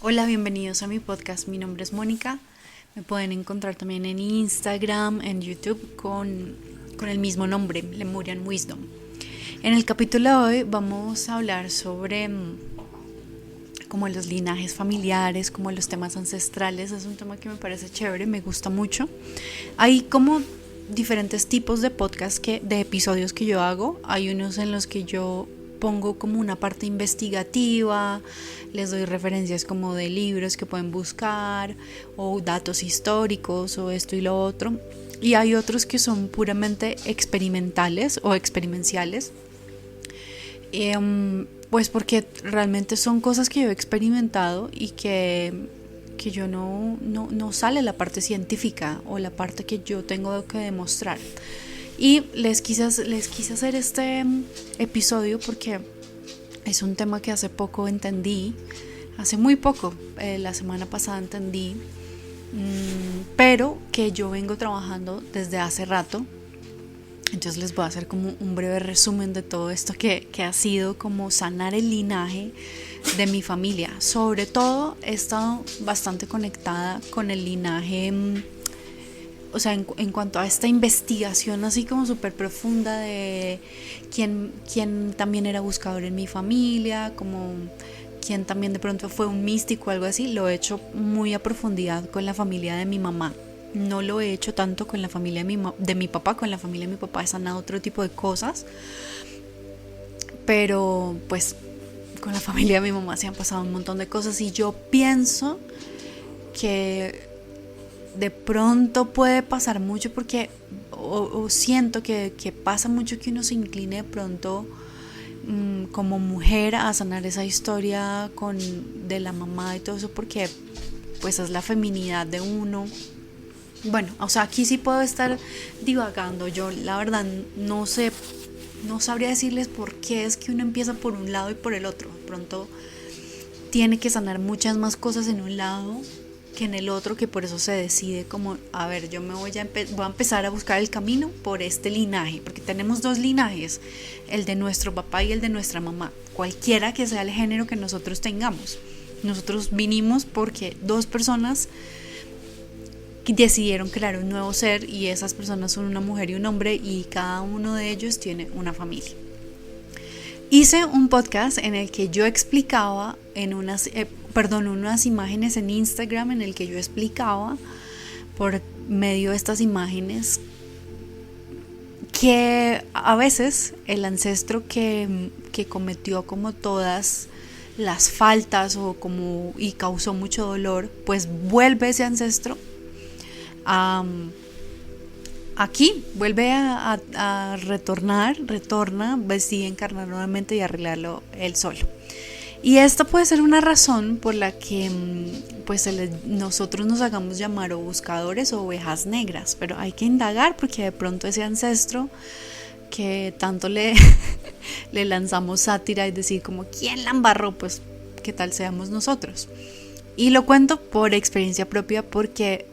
Hola, bienvenidos a mi podcast. Mi nombre es Mónica. Me pueden encontrar también en Instagram, en YouTube con el mismo nombre, Lemurian Wisdom. En el capítulo de hoy vamos a hablar sobre como los linajes familiares, como los temas ancestrales. Es un tema que me parece chévere, me gusta mucho. Hay como diferentes tipos de podcast, de episodios que yo hago. Hay unos en los que yo pongo como una parte investigativa, les doy referencias como de libros que pueden buscar o datos históricos o esto y lo otro. Y hay otros que son puramente experimentales o experienciales, pues porque realmente son cosas que yo he experimentado y que yo no sale la parte científica o la parte que yo tengo que demostrar. Y les quise hacer este episodio porque es un tema que hace poco entendí, hace muy poco, la semana pasada entendí, pero que yo vengo trabajando desde hace rato. Entonces les voy a hacer como un breve resumen de todo esto que ha sido como sanar el linaje de mi familia. Sobre todo he estado bastante conectada con el linaje, o sea, en cuanto a esta investigación así como súper profunda de quién también era buscador en mi familia, como quién también de pronto fue un místico o algo así, lo he hecho muy a profundidad con la familia de mi mamá. No lo he hecho tanto con la familia de mi papá. Con la familia de mi papá he sanado otro tipo de cosas, pero pues con la familia de mi mamá se han pasado un montón de cosas y yo pienso que de pronto puede pasar mucho porque o siento que pasa mucho que uno se incline de pronto como mujer a sanar esa historia de la mamá y todo eso, porque pues es la feminidad de uno. Bueno, o sea, aquí sí puedo estar divagando. Yo la verdad no sé, no sabría decirles por qué es que uno empieza por un lado y por el otro. De pronto tiene que sanar muchas más cosas en un lado que en el otro, que por eso se decide como, a ver, yo me voy a empezar a buscar el camino por este linaje, porque tenemos dos linajes, el de nuestro papá y el de nuestra mamá, cualquiera que sea el género que nosotros tengamos. Nosotros vinimos porque dos personas decidieron crear un nuevo ser y esas personas son una mujer y un hombre y cada uno de ellos tiene una familia. Hice un podcast en el que yo explicaba unas imágenes en Instagram en el que yo explicaba por medio de estas imágenes que a veces el ancestro que cometió como todas las faltas y causó mucho dolor, pues vuelve ese ancestro a aquí, vuelve a retorna, decide encarnar nuevamente y arreglarlo él solo. Y esta puede ser una razón por la que pues nosotros nos hagamos llamar o buscadores o ovejas negras, pero hay que indagar porque de pronto ese ancestro que tanto le lanzamos sátira y decir como quién la embarró, pues qué tal seamos nosotros. Y lo cuento por experiencia propia porque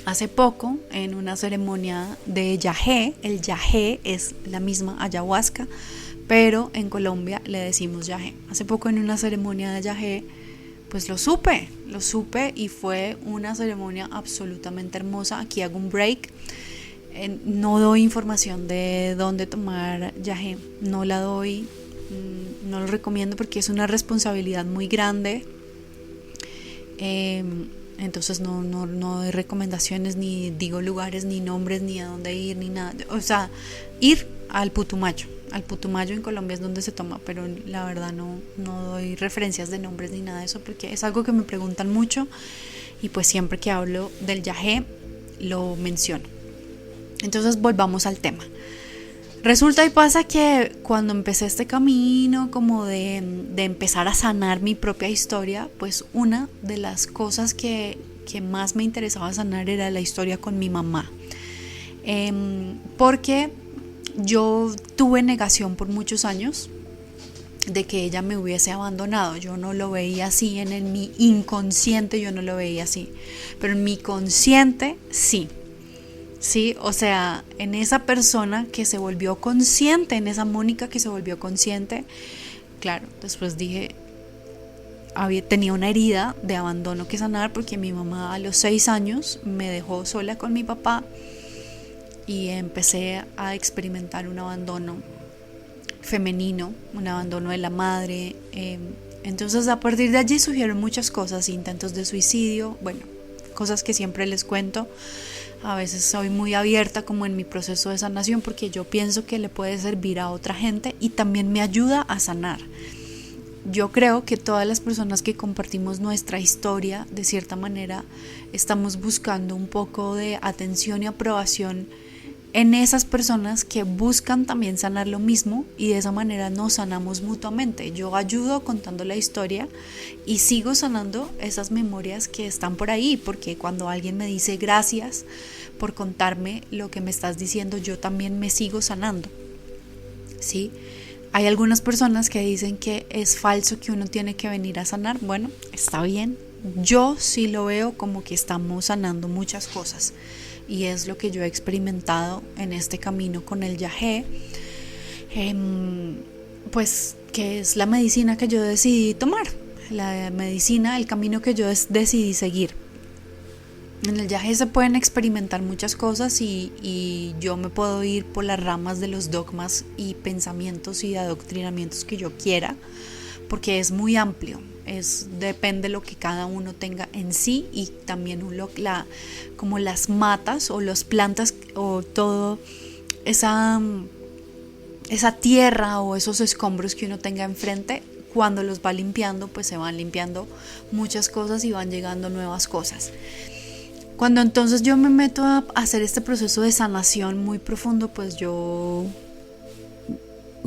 hace poco, en una ceremonia de yagé, el yagé es la misma ayahuasca, pero en Colombia le decimos yagé. Hace poco en una ceremonia de yagé, pues lo supe y fue una ceremonia absolutamente hermosa. Aquí hago un break. No doy información de dónde tomar yagé, no la doy, no lo recomiendo porque es una responsabilidad muy grande. Entonces no doy recomendaciones, ni digo lugares, ni nombres, ni a dónde ir, ni nada. O sea, ir al Putumayo. Al Putumayo en Colombia es donde se toma, pero la verdad no doy referencias de nombres ni nada de eso porque es algo que me preguntan mucho y pues siempre que hablo del yagé lo menciono. Entonces volvamos al tema. Resulta y pasa que cuando empecé este camino como de empezar a sanar mi propia historia, pues una de las cosas que más me interesaba sanar era la historia con mi mamá. Porque yo tuve negación por muchos años de que ella me hubiese abandonado. Yo no lo veía así, en mi inconsciente yo no lo veía así, pero en mi consciente sí. Sí, o sea, en esa persona que se volvió consciente, en esa Mónica que se volvió consciente, claro, después dije, tenía una herida de abandono que sanar, porque mi mamá a los 6 años me dejó sola con mi papá y empecé a experimentar un abandono femenino, un abandono de la madre. Entonces a partir de allí surgieron muchas cosas, intentos de suicidio, bueno, cosas que siempre les cuento. A veces soy muy abierta como en mi proceso de sanación, porque yo pienso que le puede servir a otra gente y también me ayuda a sanar. Yo creo que todas las personas que compartimos nuestra historia, de cierta manera, estamos buscando un poco de atención y aprobación en esas personas que buscan también sanar lo mismo, y de esa manera nos sanamos mutuamente. Yo ayudo contando la historia y sigo sanando esas memorias que están por ahí, porque cuando alguien me dice gracias por contarme lo que me estás diciendo, yo también me sigo sanando, ¿sí? Hay algunas personas que dicen que es falso, que uno tiene que venir a sanar. Bueno, está bien. Yo sí lo veo como que estamos sanando muchas cosas, y es lo que yo he experimentado en este camino con el yagé, pues que es la medicina que yo decidí tomar, la medicina, el camino que yo decidí seguir. En el yagé se pueden experimentar muchas cosas, y yo me puedo ir por las ramas de los dogmas y pensamientos y adoctrinamientos que yo quiera, porque es muy amplio. Depende de lo que cada uno tenga en sí, y también como las matas o las plantas o todo esa tierra o esos escombros que uno tenga enfrente, cuando los va limpiando, pues se van limpiando muchas cosas y van llegando nuevas cosas. Cuando entonces yo me meto a hacer este proceso de sanación muy profundo, pues yo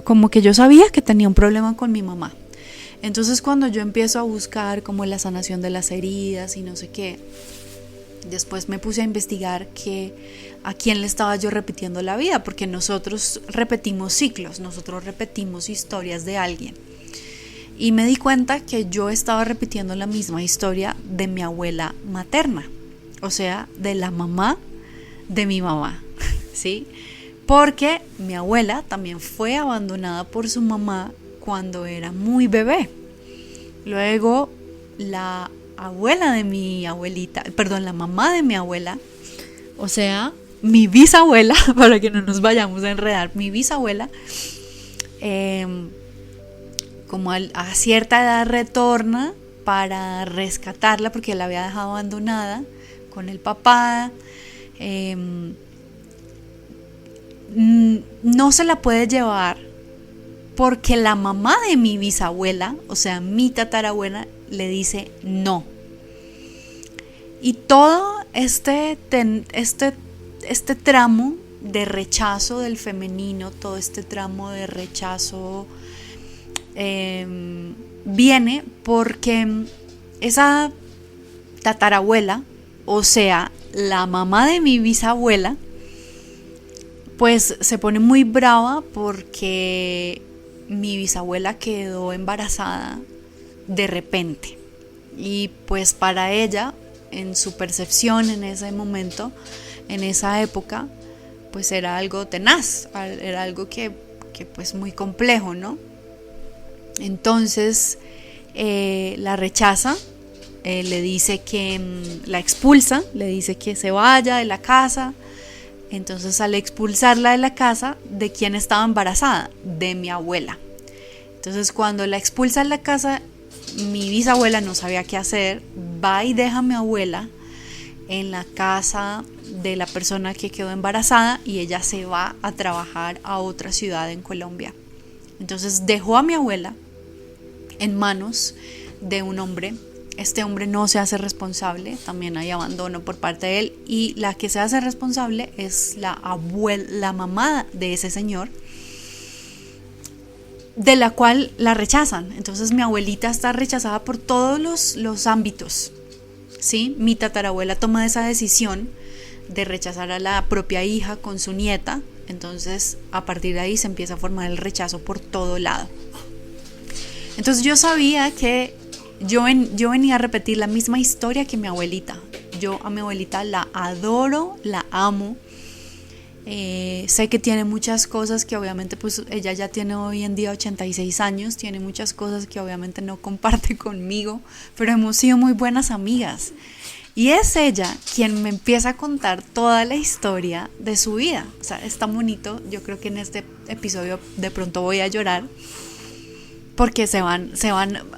como que yo sabía que tenía un problema con mi mamá. Entonces cuando yo empiezo a buscar como la sanación de las heridas y no sé qué, después me puse a investigar a quién le estaba yo repitiendo la vida, porque nosotros repetimos ciclos, nosotros repetimos historias de alguien. Y me di cuenta que yo estaba repitiendo la misma historia de mi abuela materna, o sea, de la mamá de mi mamá, ¿sí? Porque mi abuela también fue abandonada por su mamá cuando era muy bebé. Luego la abuela de mi abuelita, perdón, la mamá de mi abuela, o sea, mi bisabuela, para que no nos vayamos a enredar, mi bisabuela, como a cierta edad retorna para rescatarla, porque la había dejado abandonada con el papá. No se la puede llevar porque la mamá de mi bisabuela, o sea, mi tatarabuela, le dice no. Y todo este tramo de rechazo del femenino, todo este tramo de rechazo viene porque esa tatarabuela, o sea, la mamá de mi bisabuela, pues se pone muy brava porque mi bisabuela quedó embarazada de repente, y pues para ella, en su percepción en ese momento, en esa época, pues era algo tenaz, era algo que pues muy complejo, ¿no? Entonces la rechaza, le dice que la expulsa, le dice que se vaya de la casa. Entonces, al expulsarla de la casa, ¿de quién estaba embarazada? De mi abuela. Entonces, cuando la expulsa de la casa, mi bisabuela no sabía qué hacer, va y deja a mi abuela en la casa de la persona que quedó embarazada, y ella se va a trabajar a otra ciudad en Colombia. Entonces dejó a mi abuela en manos de un hombre. Este hombre no se hace responsable, también hay abandono por parte de él, y la que se hace responsable es la mamá de ese señor, de la cual la rechazan. Entonces mi abuelita está rechazada por todos los ámbitos, ¿sí? Mi tatarabuela toma esa decisión de rechazar a la propia hija con su nieta. Entonces a partir de ahí se empieza a formar el rechazo por todo lado. Entonces yo sabía que yo venía a repetir la misma historia que mi abuelita. Yo a mi abuelita la adoro, la amo, Sé que tiene muchas cosas que obviamente pues ella ya tiene hoy en día 86 años, tiene muchas cosas que obviamente no comparte conmigo, pero hemos sido muy buenas amigas. Y es ella quien me empieza a contar toda la historia de su vida. O sea, es tan bonito. Yo creo que en este episodio de pronto voy a llorar, porque se van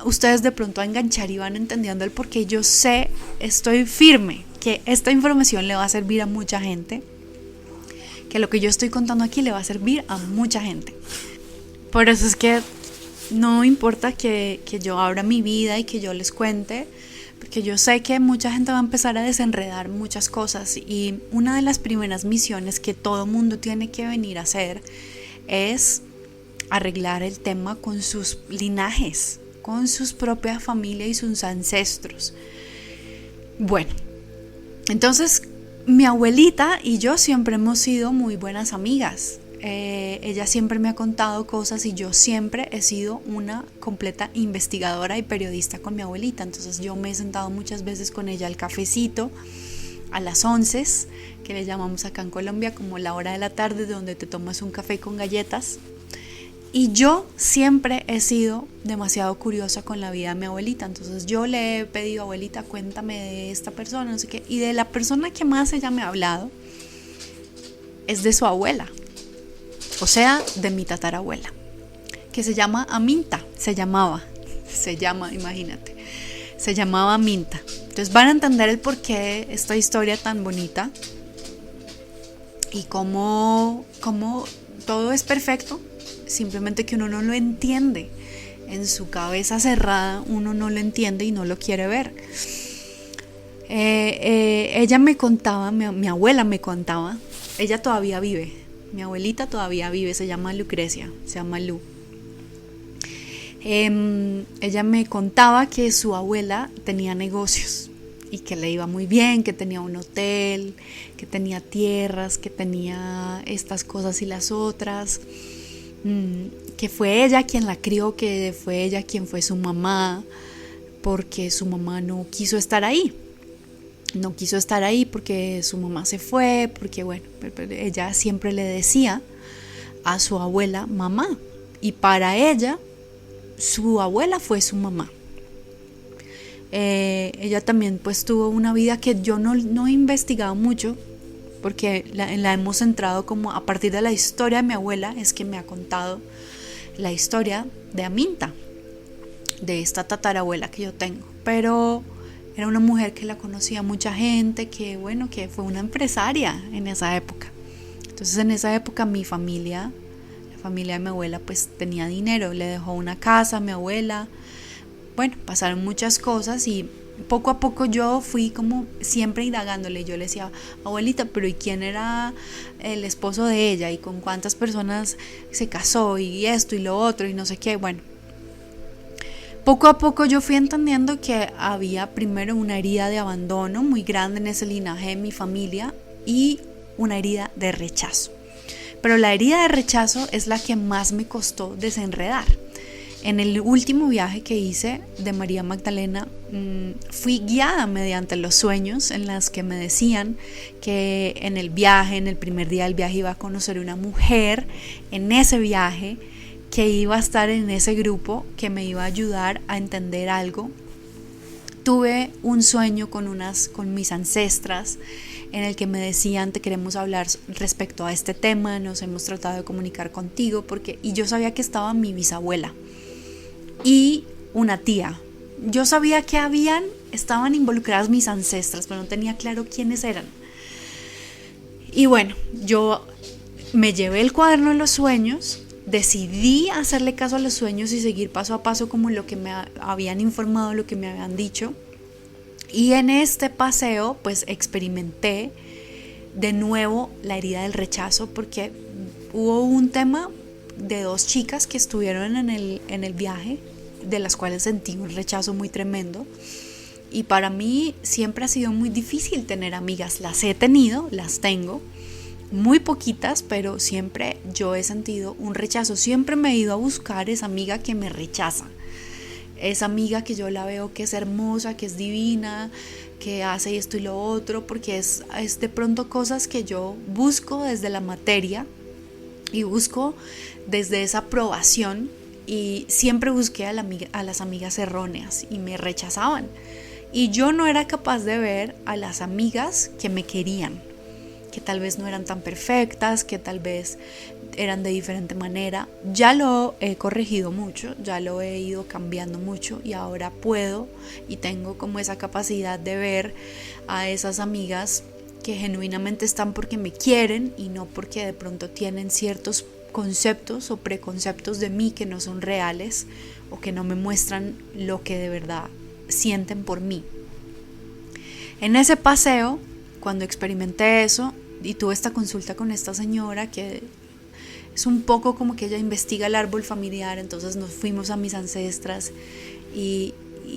ustedes de pronto a enganchar y van entendiendo el por qué. Yo sé, estoy firme que esta información le va a servir a mucha gente, que lo que yo estoy contando aquí le va a servir a mucha gente. Por eso es que no importa que yo abra mi vida y que yo les cuente, porque yo sé que mucha gente va a empezar a desenredar muchas cosas, y una de las primeras misiones que todo mundo tiene que venir a hacer es arreglar el tema con sus linajes, con sus propias familias y sus ancestros. Bueno, entonces mi abuelita y yo siempre hemos sido muy buenas amigas. Ella siempre me ha contado cosas y yo siempre he sido una completa investigadora y periodista con mi abuelita. Entonces yo me he sentado muchas veces con ella al cafecito a las 11, que le llamamos acá en Colombia como la hora de la tarde, donde te tomas un café con galletas. Y yo siempre he sido demasiado curiosa con la vida de mi abuelita. Entonces yo le he pedido: abuelita, cuéntame de esta persona, no sé qué. Y de la persona que más ella me ha hablado es de su abuela, o sea, de mi tatarabuela, que se llama Aminta. Se llama, imagínate, se llamaba Aminta. Entonces van a entender el por qué esta historia tan bonita y cómo todo es perfecto. Simplemente que uno no lo entiende. En su cabeza cerrada uno no lo entiende y no lo quiere ver. Ella me contaba, mi abuela me contaba, ella todavía vive, mi abuelita todavía vive, se llama Lucrecia, se llama Lu. Ella me contaba que su abuela tenía negocios y que le iba muy bien, que tenía un hotel, que tenía tierras, que tenía estas cosas y las otras. Que fue ella quien la crió, que fue ella quien fue su mamá, porque su mamá no quiso estar ahí porque su mamá se fue, porque bueno, ella siempre le decía a su abuela mamá, y para ella su abuela fue su mamá. Ella también pues tuvo una vida que yo no he investigado mucho, porque la hemos centrado como a partir de la historia de mi abuela. Es que me ha contado la historia de Aminta, de esta tatarabuela que yo tengo. Pero era una mujer que la conocía mucha gente, que bueno, que fue una empresaria en esa época. Entonces en esa época mi familia, la familia de mi abuela, pues tenía dinero, le dejó una casa a mi abuela. Bueno, pasaron muchas cosas y poco a poco yo fui como siempre indagándole. Yo le decía: abuelita, pero ¿y quién era el esposo de ella? ¿Y con cuántas personas se casó? Y esto y lo otro y no sé qué. Bueno, poco a poco yo fui entendiendo que había primero una herida de abandono muy grande en ese linaje de mi familia y una herida de rechazo. Pero la herida de rechazo es la que más me costó desenredar. En el último viaje que hice de María Magdalena, fui guiada mediante los sueños en las que me decían que en el primer día del viaje, iba a conocer una mujer en ese viaje, que iba a estar en ese grupo, que me iba a ayudar a entender algo. Tuve un sueño con mis ancestras en el que me decían: te queremos hablar respecto a este tema, nos hemos tratado de comunicar contigo, y yo sabía que estaba mi bisabuela y una tía. Yo sabía que estaban involucradas mis ancestras, pero no tenía claro quiénes eran. Y bueno, yo me llevé el cuaderno de los sueños, decidí hacerle caso a los sueños y seguir paso a paso como lo que me habían informado, lo que me habían dicho. Y en este paseo pues experimenté de nuevo la herida del rechazo, porque hubo un tema de 2 chicas que estuvieron en el viaje, de las cuales sentí un rechazo muy tremendo. Y para mí siempre ha sido muy difícil tener amigas. Las he tenido, las tengo, muy poquitas, pero siempre yo he sentido un rechazo. Siempre me he ido a buscar esa amiga que me rechaza. esa amiga que yo la veo que es hermosa, que es divina, que hace esto y lo otro, porque es de pronto cosas que yo busco desde la materia y busco desde esa aprobación, y siempre busqué a las amigas erróneas y me rechazaban. Y yo no era capaz de ver a las amigas que me querían, que tal vez no eran tan perfectas, que tal vez eran de diferente manera. Ya lo he corregido mucho, ya lo he ido cambiando mucho, y ahora puedo y tengo como esa capacidad de ver a esas amigas que genuinamente están porque me quieren y no porque de pronto tienen ciertos conceptos o preconceptos de mí que no son reales o que no me muestran lo que de verdad sienten por mí. En ese paseo, cuando experimenté eso y tuve esta consulta con esta señora, que es un poco como que ella investiga el árbol familiar, entonces nos fuimos a mis ancestras y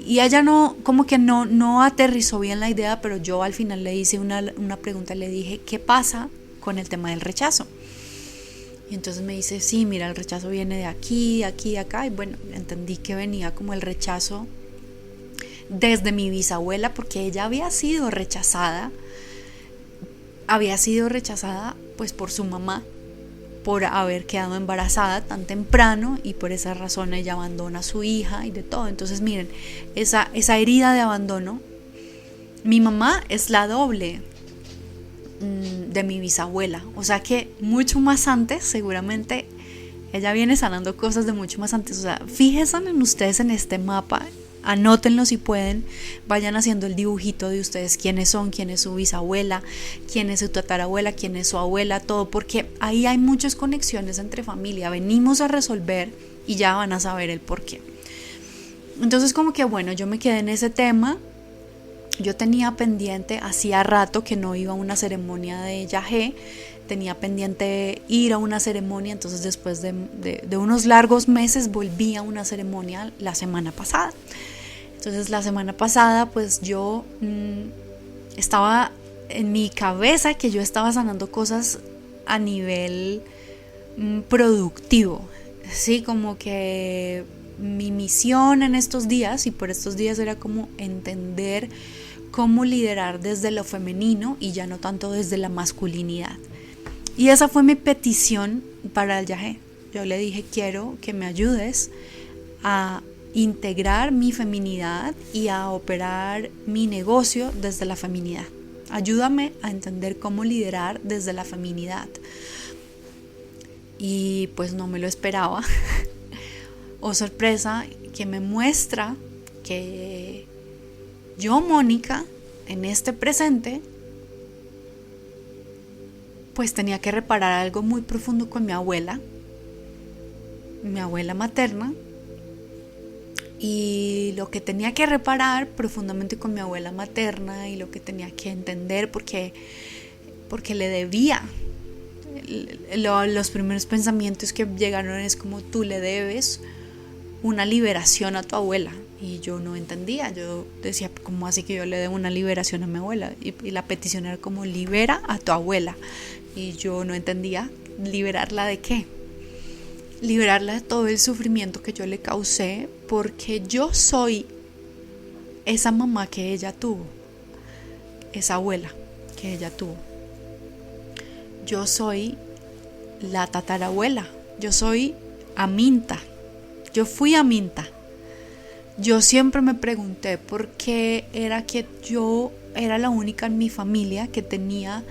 ella no, como que no aterrizó bien la idea, pero yo al final le hice una pregunta, le dije, ¿qué pasa con el tema del rechazo? Y entonces me dice, sí, mira, el rechazo viene de aquí, aquí, acá. Y bueno, entendí que venía como el rechazo desde mi bisabuela, porque ella había sido rechazada pues por su mamá, por haber quedado embarazada tan temprano, y por esa razón ella abandona a su hija y de todo. Entonces miren, esa herida de abandono, mi mamá es la doble de mi bisabuela, o sea que mucho más antes, seguramente ella viene sanando cosas de mucho más antes. O sea, fíjense en ustedes en este mapa, anótenlo si pueden, vayan haciendo el dibujito de ustedes, quiénes son, quién es su bisabuela, quién es su tatarabuela, quién es su abuela, todo, porque ahí hay muchas conexiones entre familia, venimos a resolver y ya van a saber el por qué. Entonces como que bueno, yo me quedé en ese tema. Yo tenía pendiente, hacía rato que no iba a una ceremonia de yagé, tenía pendiente ir a una ceremonia, entonces después de unos largos meses volví a una ceremonia la semana pasada. Entonces la semana pasada pues yo estaba en mi cabeza que yo estaba sanando cosas a nivel productivo, ¿sí? Como que mi misión en estos días, y por estos días era como entender cómo liderar desde lo femenino y ya no tanto desde la masculinidad. Y esa fue mi petición para el yagé. Yo le dije, quiero que me ayudes a integrar mi feminidad y a operar mi negocio desde la feminidad. Ayúdame a entender cómo liderar desde la feminidad. Y pues no me lo esperaba. Oh, sorpresa, que me muestra que yo, Mónica, en este presente, pues tenía que reparar algo muy profundo con mi abuela materna, y lo que tenía que reparar profundamente con mi abuela materna y lo que tenía que entender porque le debía. Los primeros pensamientos que llegaron es como, tú le debes una liberación a tu abuela. Y yo no entendía, yo decía, ¿cómo así que yo le debo una liberación a mi abuela? Y la petición era como, libera a tu abuela. Y yo no entendía, ¿liberarla de qué? Liberarla de todo el sufrimiento que yo le causé, porque yo soy esa mamá que ella tuvo, esa abuela que ella tuvo. Yo soy la tatarabuela, yo soy Aminta, yo fui Aminta. Yo siempre me pregunté por qué era que yo era la única en mi familia que tenía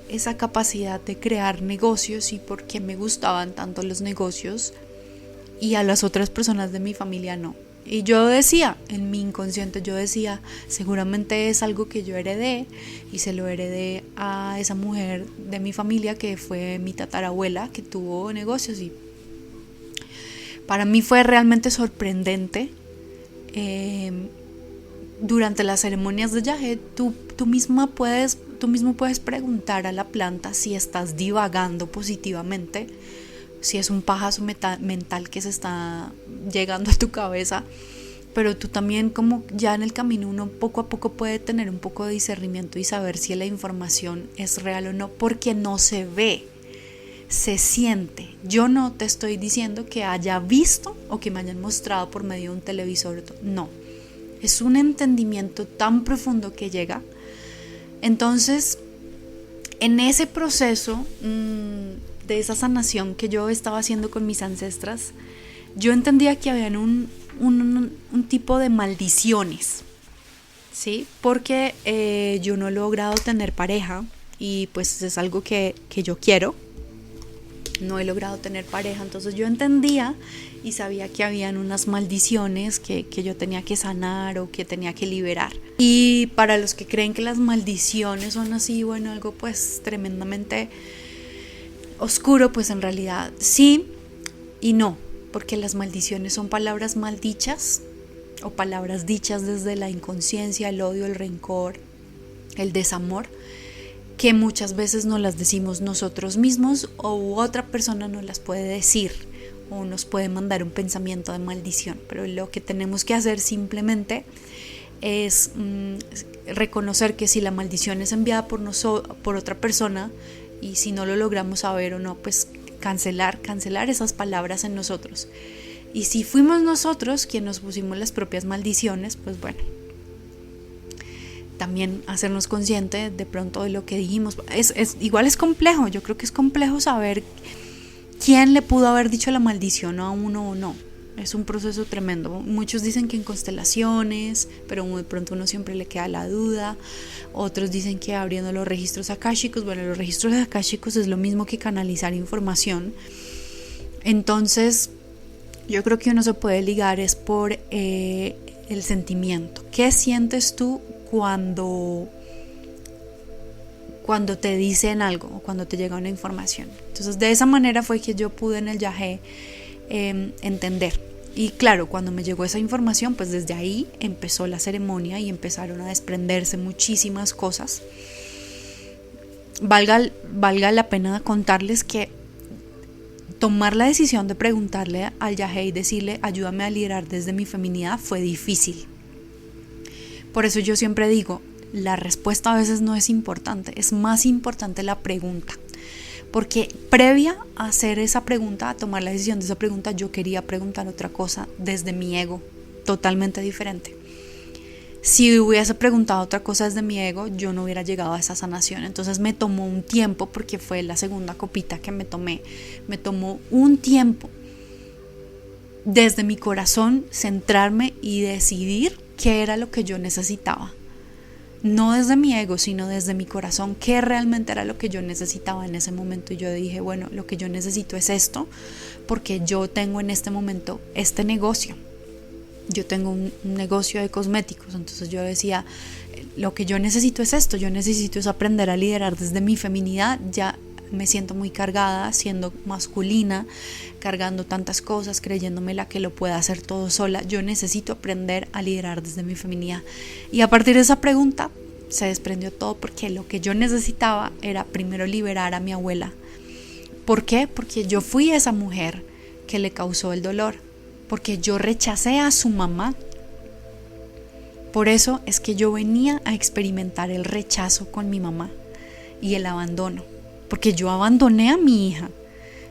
esa capacidad de crear negocios y por qué me gustaban tanto los negocios y a las otras personas de mi familia no. Y yo decía, en mi inconsciente yo decía, seguramente es algo que yo heredé y se lo heredé a esa mujer de mi familia que fue mi tatarabuela que tuvo negocios. Y para mí fue realmente sorprendente. Durante las ceremonias de yagé, tú mismo puedes preguntar a la planta si estás divagando positivamente, si es un pajazo mental que se está llegando a tu cabeza, pero tú también, como ya en el camino, uno poco a poco puede tener un poco de discernimiento y saber si la información es real o no, porque no se ve, se siente. Yo no te estoy diciendo que haya visto o que me hayan mostrado por medio de un televisor. No, es un entendimiento tan profundo que llega. Entonces, en ese proceso de esa sanación que yo estaba haciendo con mis ancestras, yo entendía que habían un tipo de maldiciones, ¿sí? Porque yo no he logrado tener pareja y pues es algo que yo quiero. No he logrado tener pareja, entonces yo entendía y sabía que habían unas maldiciones que yo tenía que sanar o que tenía que liberar. Y para los que creen que las maldiciones son así, bueno, algo pues tremendamente oscuro, pues en realidad sí y no, porque las maldiciones son palabras mal dichas o palabras dichas desde la inconsciencia, el odio, el rencor, el desamor, que muchas veces no las decimos nosotros mismos o otra persona nos las puede decir o nos puede mandar un pensamiento de maldición, pero lo que tenemos que hacer simplemente es reconocer que si la maldición es enviada por otra persona y si no lo logramos saber o no, pues cancelar esas palabras en nosotros. Y si fuimos nosotros quienes nos pusimos las propias maldiciones, pues bueno, también hacernos consciente de pronto de lo que dijimos. Igual es complejo, yo creo que es complejo saber quién le pudo haber dicho la maldición a uno o no. Es un proceso tremendo. Muchos dicen que en constelaciones, pero de pronto uno siempre le queda la duda. Otros dicen que abriendo los registros akáshicos. Bueno, los registros akáshicos es lo mismo que canalizar información. Entonces, yo creo que uno se puede ligar es por el sentimiento. ¿Qué sientes tú cuando te dicen algo o cuando te llega una información? Entonces de esa manera fue que yo pude en el yagé entender. Y claro, cuando me llegó esa información, pues desde ahí empezó la ceremonia y empezaron a desprenderse muchísimas cosas. Valga la pena contarles que tomar la decisión de preguntarle al yagé y decirle ayúdame a liderar desde mi feminidad fue difícil. Por eso yo siempre digo, la respuesta a veces no es importante, es más importante la pregunta. Porque previa a hacer esa pregunta, a tomar la decisión de esa pregunta, yo quería preguntar otra cosa desde mi ego, totalmente diferente. Si hubiese preguntado otra cosa desde mi ego, yo no hubiera llegado a esa sanación. Entonces me tomó un tiempo, porque fue la segunda copita que me tomé. Me tomó un tiempo desde mi corazón centrarme y decidir qué era lo que yo necesitaba. No desde mi ego, sino desde mi corazón, qué realmente era lo que yo necesitaba en ese momento. Y yo dije, bueno, lo que yo necesito es esto, porque yo tengo en este momento este negocio. Yo tengo un negocio de cosméticos, entonces yo decía, lo que yo necesito es esto, yo necesito es aprender a liderar desde mi feminidad. Ya me siento muy cargada, siendo masculina, cargando tantas cosas, creyéndome la que lo pueda hacer todo sola. Yo necesito aprender a liderar desde mi feminidad. Y a partir de esa pregunta se desprendió todo, porque lo que yo necesitaba era primero liberar a mi abuela. ¿Por qué? Porque yo fui esa mujer que le causó el dolor, porque yo rechacé a su mamá. Por eso es que yo venía a experimentar el rechazo con mi mamá y el abandono, porque yo abandoné a mi hija.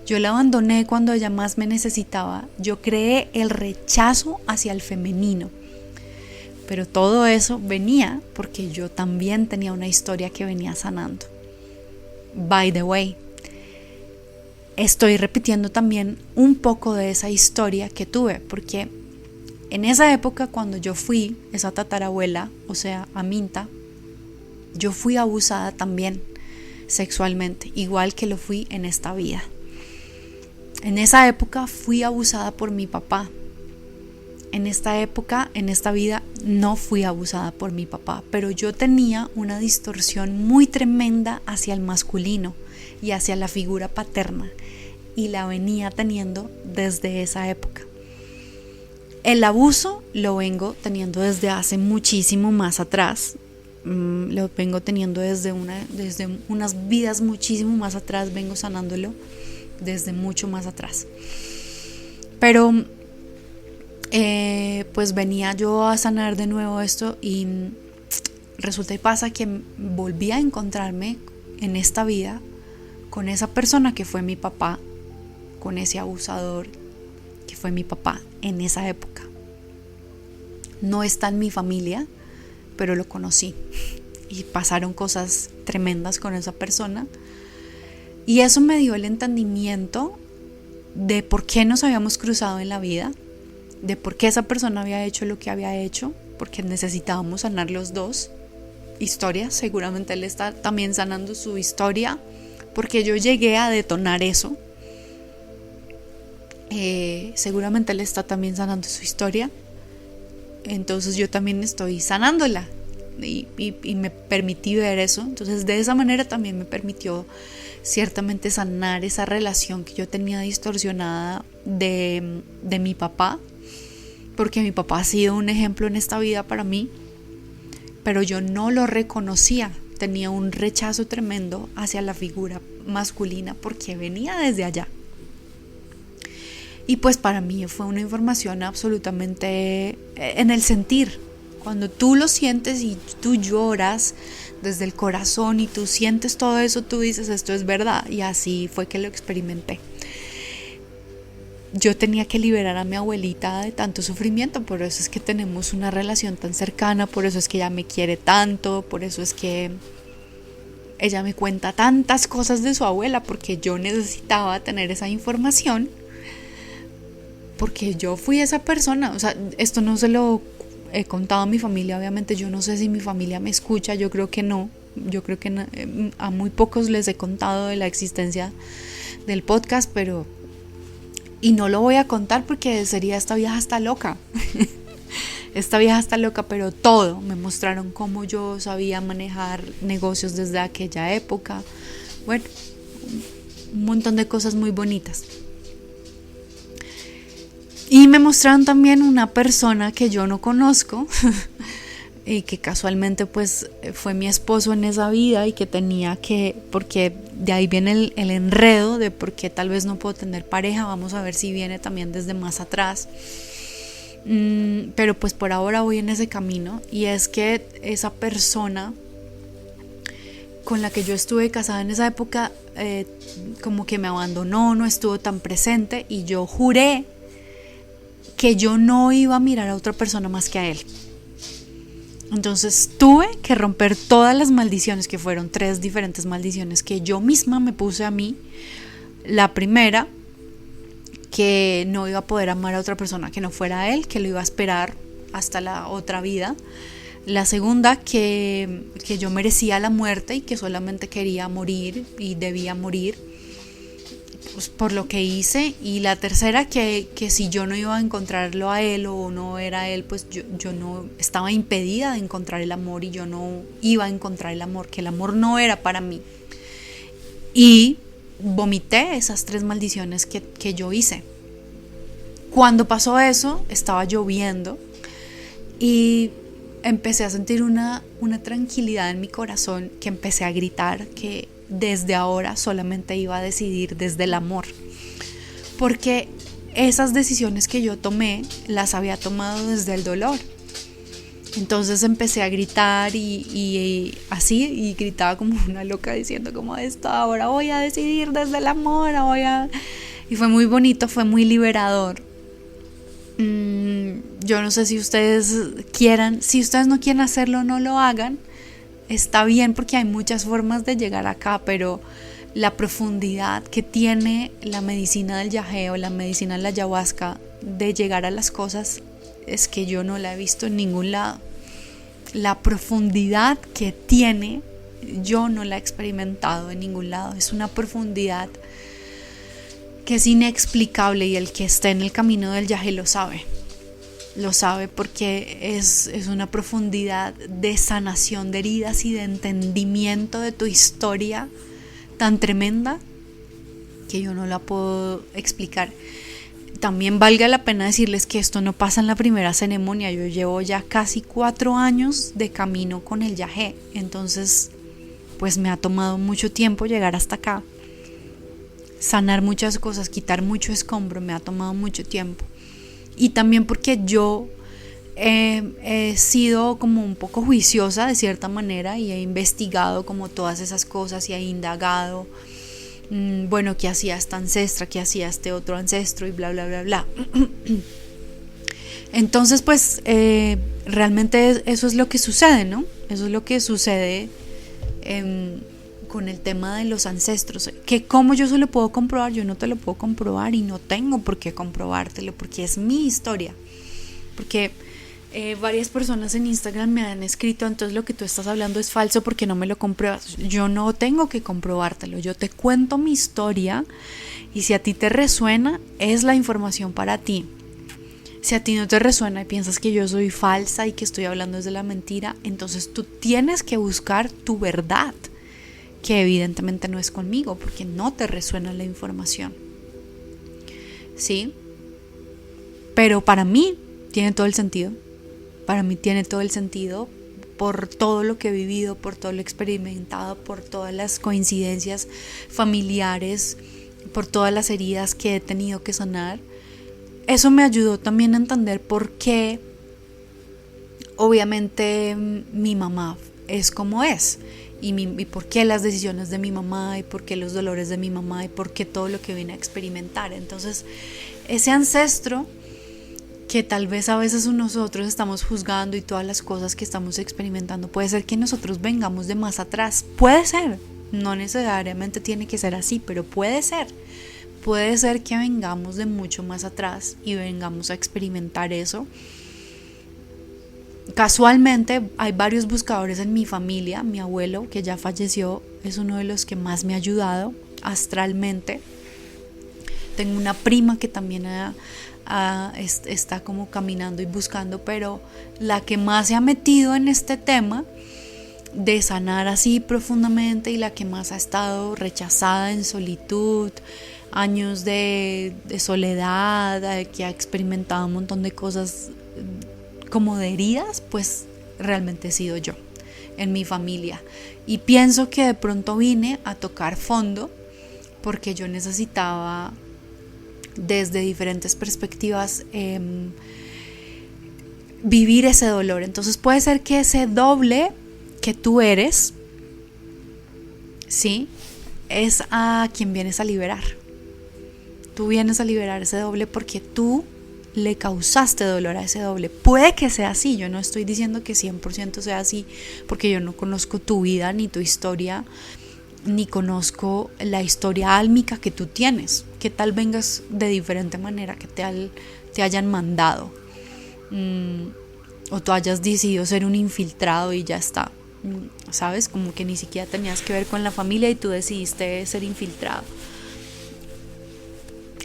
Yo la abandoné cuando ella más me necesitaba. Yo creé el rechazo hacia el femenino. Pero todo eso venía porque yo también tenía una historia que venía sanando. By the way, estoy repitiendo también un poco de esa historia que tuve, porque en esa época cuando yo fui esa tatarabuela, o sea, Aminta, yo fui abusada también sexualmente, igual que lo fui en esta vida. En esa época fui abusada por mi papá. En esta época, en esta vida, no fui abusada por mi papá, pero yo tenía una distorsión muy tremenda hacia el masculino y hacia la figura paterna, y la venía teniendo desde esa época. El abuso lo vengo teniendo desde hace muchísimo más atrás. Lo vengo teniendo desde unas vidas muchísimo más atrás, vengo sanándolo desde mucho más atrás. Pero pues venía yo a sanar de nuevo esto, y resulta y pasa que volví a encontrarme en esta vida con esa persona que fue mi papá, con ese abusador que fue mi papá en esa época. No está en mi familia, pero lo conocí y pasaron cosas tremendas con esa persona, y eso me dio el entendimiento de por qué nos habíamos cruzado en la vida, de por qué esa persona había hecho lo que había hecho, porque necesitábamos sanar los dos historias. Seguramente él está también sanando su historia, porque yo llegué a detonar eso. Seguramente él está también sanando su historia, entonces yo también estoy sanándola, y me permití ver eso. Entonces de esa manera también me permitió ciertamente sanar esa relación que yo tenía distorsionada de mi papá, porque mi papá ha sido un ejemplo en esta vida para mí, pero yo no lo reconocía. Tenía un rechazo tremendo hacia la figura masculina porque venía desde allá. Y pues para mí fue una información absolutamente en el sentir. Cuando tú lo sientes y tú lloras desde el corazón y tú sientes todo eso, tú dices, esto es verdad. Y así fue que lo experimenté. Yo tenía que liberar a mi abuelita de tanto sufrimiento, por eso es que tenemos una relación tan cercana, por eso es que ella me quiere tanto, por eso es que ella me cuenta tantas cosas de su abuela, porque yo necesitaba tener esa información, porque yo fui esa persona. O sea, esto no se lo he contado a mi familia, obviamente. Yo no sé si mi familia me escucha, yo creo que no. Yo creo que a muy pocos les he contado de la existencia del podcast, y no lo voy a contar porque sería esta vieja está loca. Esta vieja está loca, pero todo. Me mostraron cómo yo sabía manejar negocios desde aquella época. Bueno, un montón de cosas muy bonitas. Y me mostraron también una persona que yo no conozco y que casualmente pues fue mi esposo en esa vida, y que tenía que, porque de ahí viene el enredo de por qué tal vez no puedo tener pareja. Vamos a ver si viene también desde más atrás. Pero pues por ahora voy en ese camino, y es que esa persona con la que yo estuve casada en esa época como que me abandonó, no estuvo tan presente, y yo juré que yo no iba a mirar a otra persona más que a él. Entonces tuve que romper todas las maldiciones, que fueron 3 diferentes maldiciones que yo misma me puse a mí. La primera, que no iba a poder amar a otra persona que no fuera él, que lo iba a esperar hasta la otra vida. La segunda, que yo merecía la muerte y que solamente quería morir y debía morir, pues, por lo que hice. Y la tercera, que si yo no iba a encontrarlo a él o no era él, pues yo no estaba impedida de encontrar el amor, y yo no iba a encontrar el amor, que el amor no era para mí. Y vomité esas 3 maldiciones que yo hice. Cuando pasó eso, estaba lloviendo y empecé a sentir una tranquilidad en mi corazón, que empecé a gritar que desde ahora solamente iba a decidir desde el amor, porque esas decisiones que yo tomé las había tomado desde el dolor. Entonces empecé a gritar y así, y gritaba como una loca diciendo como esto, ahora voy a decidir desde el amor, y fue muy bonito, fue muy liberador. Yo no sé si ustedes quieran, si ustedes no quieren hacerlo, no lo hagan, está bien, porque hay muchas formas de llegar acá, pero la profundidad que tiene la medicina del yagé o la medicina de la ayahuasca de llegar a las cosas es que yo no la he visto en ningún lado. La profundidad que tiene yo no la he experimentado en ningún lado. Es una profundidad que es inexplicable, y el que esté en el camino del yagé lo sabe, porque es una profundidad de sanación de heridas y de entendimiento de tu historia tan tremenda que yo no la puedo explicar. También valga la pena decirles que esto no pasa en la primera ceremonia. Yo llevo ya casi 4 años de camino con el yagé, entonces pues me ha tomado mucho tiempo llegar hasta acá. Sanar muchas cosas, quitar mucho escombro, me ha tomado mucho tiempo. Y también porque yo he sido como un poco juiciosa de cierta manera, y he investigado como todas esas cosas y he indagado bueno, qué hacía esta ancestra, qué hacía este otro ancestro y bla, bla, bla, bla. Entonces, pues, realmente eso es lo que sucede, ¿no? Eso es lo que sucede con el tema de los ancestros. Que como yo se lo puedo comprobar, yo no te lo puedo comprobar y no tengo por qué comprobártelo, porque es mi historia. Porque varias personas en Instagram me han escrito, entonces lo que tú estás hablando es falso porque no me lo compruebas. Yo no tengo que comprobártelo, yo te cuento mi historia y si a ti te resuena, es la información para ti. Si a ti no te resuena y piensas que yo soy falsa y que estoy hablando desde la mentira, entonces tú tienes que buscar tu verdad, que evidentemente no es conmigo porque no te resuena la información. ¿Sí? Pero para mí tiene todo el sentido. Para mí tiene todo el sentido por todo lo que he vivido, por todo lo experimentado, por todas las coincidencias familiares, por todas las heridas que he tenido que sanar. Eso me ayudó también a entender por qué, obviamente, mi mamá es como es. Y por qué las decisiones de mi mamá, y por qué los dolores de mi mamá, y por qué todo lo que vine a experimentar. Entonces, ese ancestro que tal vez a veces nosotros estamos juzgando y todas las cosas que estamos experimentando, puede ser que nosotros vengamos de más atrás, puede ser, no necesariamente tiene que ser así, pero puede ser que vengamos de mucho más atrás y vengamos a experimentar eso. Casualmente hay varios buscadores en mi familia. Mi abuelo, que ya falleció, es uno de los que más me ha ayudado astralmente. Tengo una prima que también está como caminando y buscando, pero la que más se ha metido en este tema de sanar así profundamente y la que más ha estado rechazada en solitud, años de soledad, que ha experimentado un montón de cosas como de heridas, pues realmente he sido yo en mi familia. Y pienso que de pronto vine a tocar fondo porque yo necesitaba desde diferentes perspectivas vivir ese dolor. Entonces puede ser que ese doble que tú eres, ¿sí?, es a quien vienes a liberar. Tú vienes a liberar ese doble porque tú le causaste dolor a ese doble. Puede que sea así, yo no estoy diciendo que 100% sea así, porque yo no conozco tu vida ni tu historia, ni conozco la historia álmica que tú tienes. Que tal vengas de diferente manera, que te hayan mandado, o tú hayas decidido ser un infiltrado y ya está, ¿sabes? Como que ni siquiera tenías que ver con la familia y tú decidiste ser infiltrado.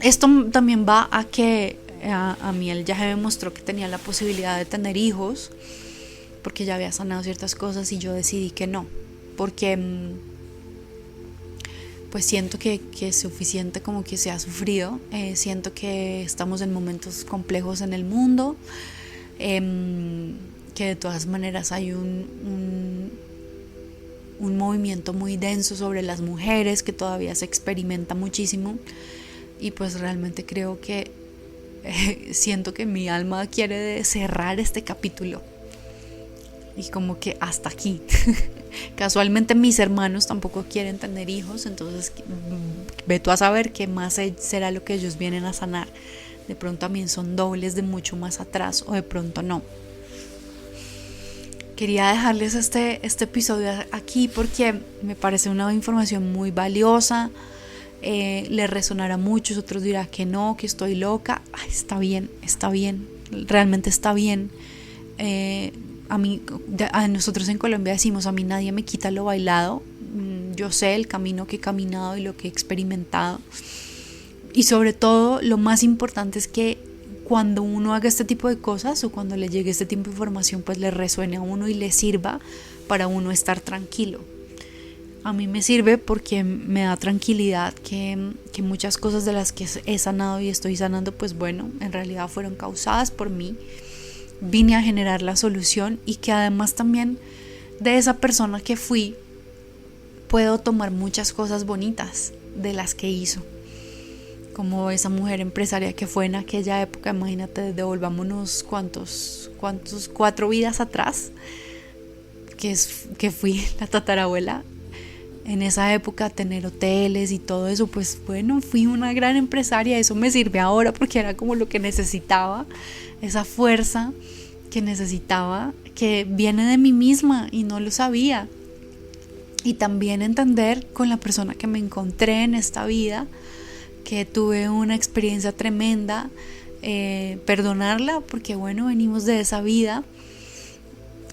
Esto también va a que a mí él ya me mostró que tenía la posibilidad de tener hijos, porque ya había sanado ciertas cosas y yo decidí que no, porque pues siento que es suficiente como que se ha sufrido. Siento que estamos en momentos complejos en el mundo, que de todas maneras hay un movimiento muy denso sobre las mujeres que todavía se experimenta muchísimo, y pues realmente creo que siento que mi alma quiere cerrar este capítulo y como que hasta aquí. Casualmente mis hermanos tampoco quieren tener hijos, entonces ve tú a saber qué más será lo que ellos vienen a sanar. De pronto también son dobles de mucho más atrás, o de pronto no. Quería dejarles este episodio aquí porque me parece una información muy valiosa. Le resonará a muchos, otros dirán que no, que estoy loca. Ay, está bien, realmente está bien. A nosotros en Colombia decimos: a mí nadie me quita lo bailado. Yo sé el camino que he caminado y lo que he experimentado, y sobre todo lo más importante es que cuando uno haga este tipo de cosas, o cuando le llegue este tipo de información, pues le resuene a uno y le sirva para uno estar tranquilo. A mí me sirve porque me da tranquilidad que muchas cosas de las que he sanado y estoy sanando, pues bueno, en realidad fueron causadas por mí. Vine a generar la solución, y que además también de esa persona que fui puedo tomar muchas cosas bonitas de las que hizo, como esa mujer empresaria que fue en aquella época. Imagínate, devolvámonos cuántos 4 vidas atrás, que fui la tatarabuela. en esa época tener hoteles y todo eso, pues bueno, fui una gran empresaria. Eso me sirve ahora porque era como lo que necesitaba, esa fuerza que necesitaba, que viene de mí misma y no lo sabía. Y también entender con la persona que me encontré en esta vida, que tuve una experiencia tremenda, perdonarla, porque bueno, venimos de esa vida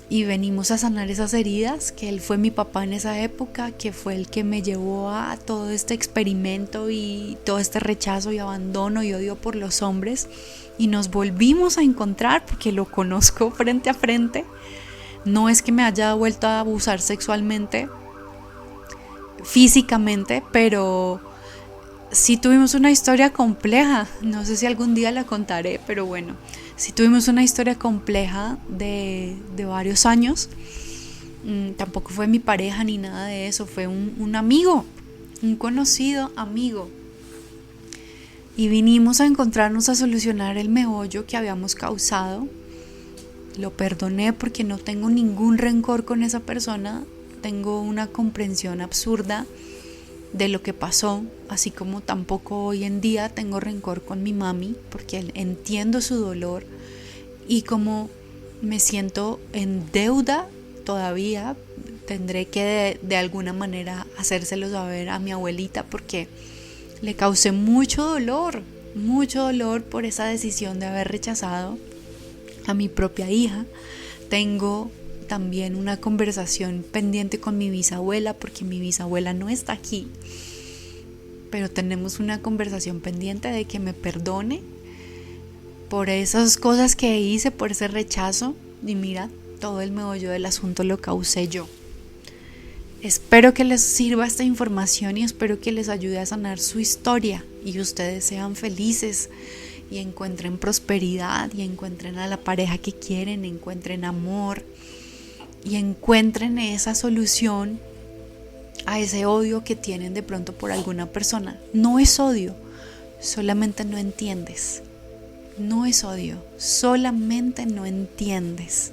y venimos a sanar esas heridas, que él fue mi papá en esa época, que fue el que me llevó a todo este experimento y todo este rechazo y abandono y odio por los hombres, y nos volvimos a encontrar porque lo conozco frente a frente. No es que me haya vuelto a abusar sexualmente, físicamente, pero sí tuvimos una historia compleja. No sé si algún día la contaré, pero bueno, sí tuvimos una historia compleja de varios años. Tampoco fue mi pareja ni nada de eso, fue un amigo, un conocido amigo. Y vinimos a encontrarnos a solucionar el meollo que habíamos causado. Lo perdoné porque no tengo ningún rencor con esa persona. Tengo una comprensión absurda de lo que pasó, así como tampoco hoy en día tengo rencor con mi mami, porque entiendo su dolor, y como me siento en deuda todavía, tendré que de alguna manera hacérselo saber a mi abuelita, porque le causé mucho dolor por esa decisión de haber rechazado a mi propia hija. Tengo también una conversación pendiente con mi bisabuela, porque mi bisabuela no está aquí, pero tenemos una conversación pendiente de que me perdone por esas cosas que hice, por ese rechazo. Y mira, todo el meollo del asunto lo causé yo. Espero que les sirva esta información y espero que les ayude a sanar su historia y ustedes sean felices y encuentren prosperidad y encuentren a la pareja que quieren, encuentren amor y encuentren esa solución a ese odio que tienen de pronto por alguna persona. No es odio, solamente no entiendes. No es odio, solamente no entiendes.